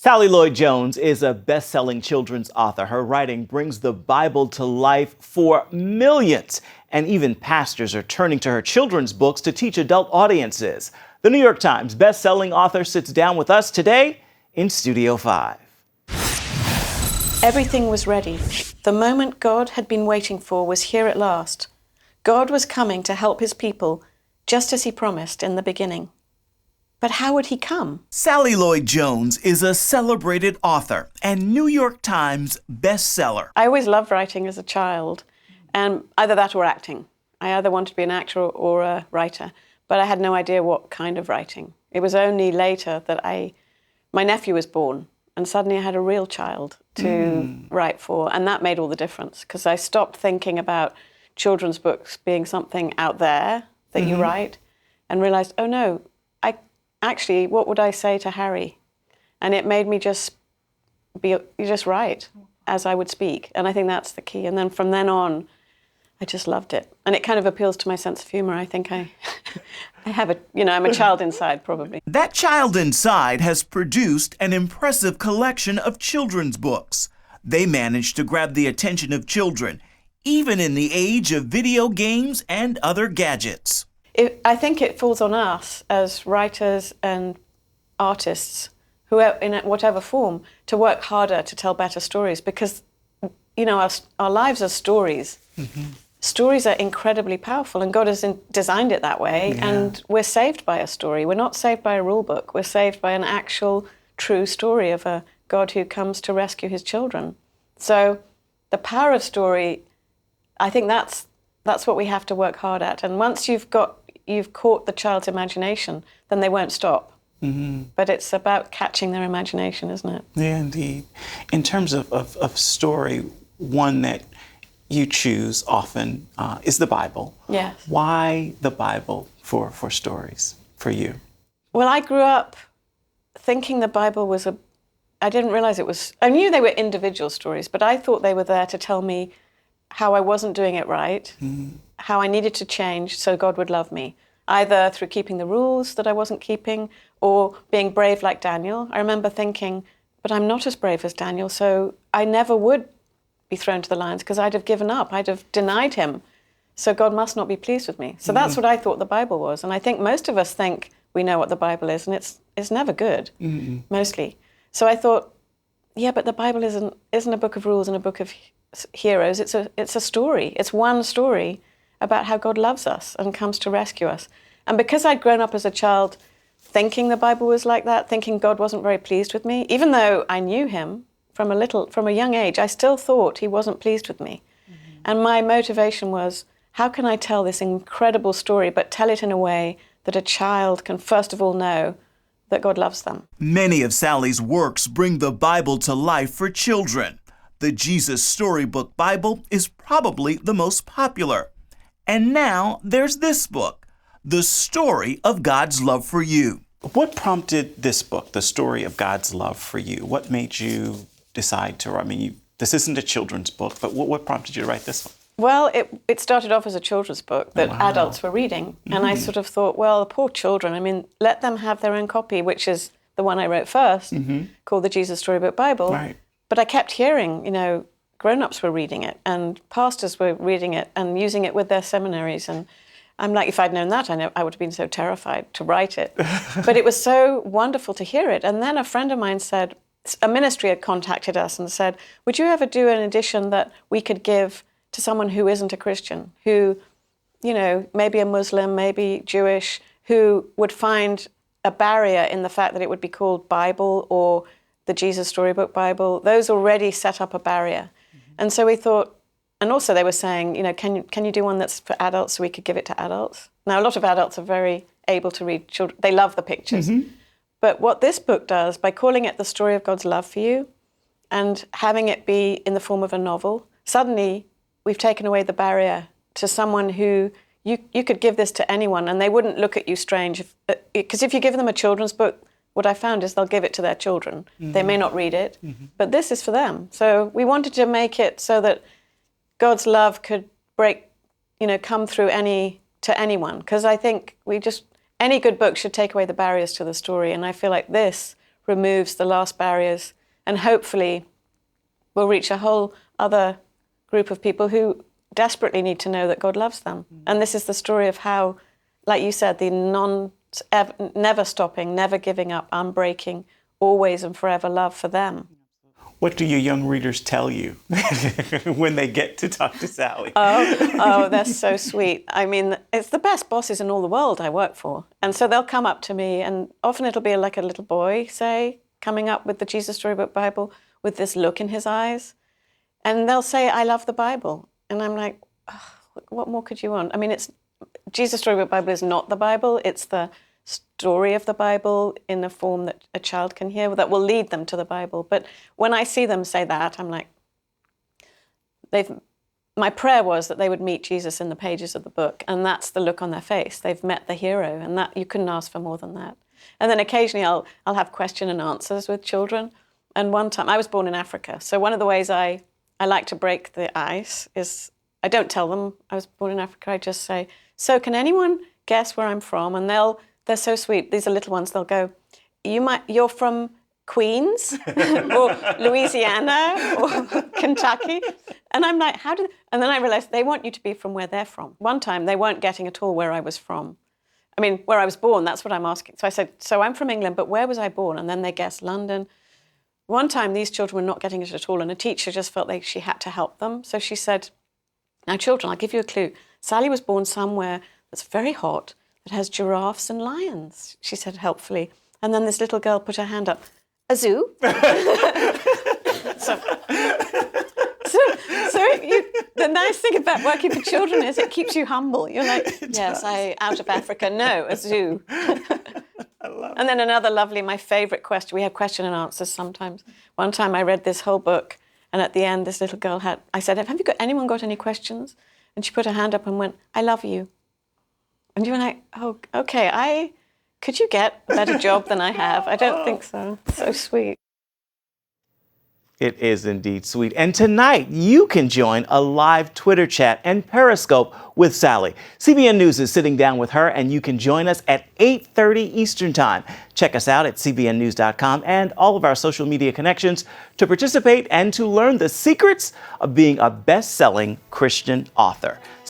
Sally Lloyd Jones is a best-selling children's author. Her writing brings the Bible to life for millions, and even pastors are turning to her children's books to teach adult audiences. The New York Times best-selling author sits down with us today in Studio 5. Everything was ready. The moment God had been waiting for was here at last. God was coming to help his people, just as he promised in the beginning. But how would he come? Sally Lloyd Jones is a celebrated author and New York Times bestseller. I always loved writing as a child, and either that or acting. I either wanted to be an actor or a writer, but I had no idea what kind of writing. It was only later that my nephew was born, and suddenly I had a real child to write for, and that made all the difference, because I stopped thinking about children's books being something out there that you write, and realized, oh no, actually, what would I say to Harry? And it made me just write as I would speak. And I think that's the key. And then from then on, I just loved it. And it kind of appeals to my sense of humor. I think I have I'm a child inside, probably. That child inside has produced an impressive collection of children's books. They manage to grab the attention of children, even in the age of video games and other gadgets. I think it falls on us as writers and artists, in whatever form, to work harder to tell better stories, because, our lives are stories. Stories are incredibly powerful, and God has designed it that way, and we're saved by a story. We're not saved by a rule book. We're saved by an actual, true story of a God who comes to rescue his children. So the power of story, I think that's what we have to work hard at. And once you've caught the child's imagination, then they won't stop. But it's about catching their imagination, isn't it? Yeah, indeed. In terms of story, one that you choose often is the Bible. Yes. Why the Bible for stories, for you? Well, I grew up thinking the Bible was I didn't realize it was, I knew they were individual stories, but I thought they were there to tell me how I wasn't doing it right, how I needed to change so God would love me, either through keeping the rules that I wasn't keeping or being brave like Daniel. I remember thinking, but I'm not as brave as Daniel, so I never would be thrown to the lions because I'd have given up. I'd have denied him. So God must not be pleased with me. So that's what I thought the Bible was. And I think most of us think we know what the Bible is, and it's never good, mostly. So I thought, yeah, but the Bible isn't a book of rules and a book of heroes. It's a story. It's one story about how God loves us and comes to rescue us. And because I'd grown up as a child thinking the Bible was like that, thinking God wasn't very pleased with me, even though I knew him from a young age, I still thought he wasn't pleased with me. And my motivation was, how can I tell this incredible story, but tell it in a way that a child can first of all know that God loves them? Many of Sally's works bring the Bible to life for children. The Jesus Storybook Bible is probably the most popular. And now there's this book, The Story of God's Love for You. What prompted this book, The Story of God's Love for You? What made you decide to write? This isn't a children's book, but what prompted you to write this one? Well, it started off as a children's book that adults were reading. And I sort of thought, well, poor children, let them have their own copy, which is the one I wrote first, called the Jesus Storybook Bible. Right. But I kept hearing, grown-ups were reading it, and pastors were reading it and using it with their seminaries. And I'm like, if I'd known that, I would have been so terrified to write it. But it was so wonderful to hear it. And then a friend of mine said, a ministry had contacted us and said, would you ever do an edition that we could give to someone who isn't a Christian, who, maybe a Muslim, maybe Jewish, who would find a barrier in the fact that it would be called Bible or the Jesus Storybook Bible? Those already set up a barrier. And so we thought, and also they were saying, can you do one that's for adults so we could give it to adults? Now, a lot of adults are very able to read children. They love the pictures. But what this book does, by calling it The Story of God's Love for You and having it be in the form of a novel, suddenly we've taken away the barrier to someone who you could give this to anyone and they wouldn't look at you strange. Because if you give them a children's book, what I found is they'll give it to their children. They may not read it, but this is for them. So we wanted to make it so that God's love could come through to anyone. Because I think any good book should take away the barriers to the story. And I feel like this removes the last barriers, and hopefully will reach a whole other group of people who desperately need to know that God loves them. And this is the story of how, like you said, the never stopping, never giving up, unbreaking, always and forever love for them. What do your young readers tell you when they get to talk to Sally? Oh, that's so sweet. I mean, it's the best bosses in all the world I work for. And so they'll come up to me, and often it'll be like a little boy, say, coming up with the Jesus Storybook Bible with this look in his eyes. And they'll say, I love the Bible. And I'm like, oh, what more could you want? I mean, it's Jesus Storybook Bible is not the Bible. It's the story of the Bible in a form that a child can hear that will lead them to the Bible. But when I see them say that, I'm like, my prayer was that they would meet Jesus in the pages of the book, and that's the look on their face. They've met the hero, and that you couldn't ask for more than that. And then occasionally I'll have question and answers with children. And one time, I was born in Africa, so one of the ways I like to break the ice is I don't tell them I was born in Africa. I just say, so can anyone guess where I'm from? And they're so sweet. These are little ones. They'll go, you're from Queens or Louisiana or Kentucky. And I'm like, and then I realized they want you to be from where they're from. One time they weren't getting at all where I was from. I mean, where I was born, that's what I'm asking. So I said, so I'm from England, but where was I born? And then they guessed London. One time these children were not getting it at all, and a teacher just felt like she had to help them. So she said, now children, I'll give you a clue. Sally was born somewhere that's very hot, that has giraffes and lions, she said helpfully. And then this little girl put her hand up, a zoo? The nice thing about working for children is it keeps you humble. You're like, yes, out of Africa, no, a zoo. And then another lovely, my favorite question, we have question and answers sometimes. One time I read this whole book, and at the end this little girl I said, have anyone got any questions? And she put her hand up and went, I love you. And you were like, oh, okay, could you get a better job than I have? I don't think so. So sweet. It is indeed sweet. And tonight, you can join a live Twitter chat and Periscope with Sally. CBN News is sitting down with her, and you can join us at 8:30 Eastern Time. Check us out at cbnnews.com and all of our social media connections to participate and to learn the secrets of being a best-selling Christian author.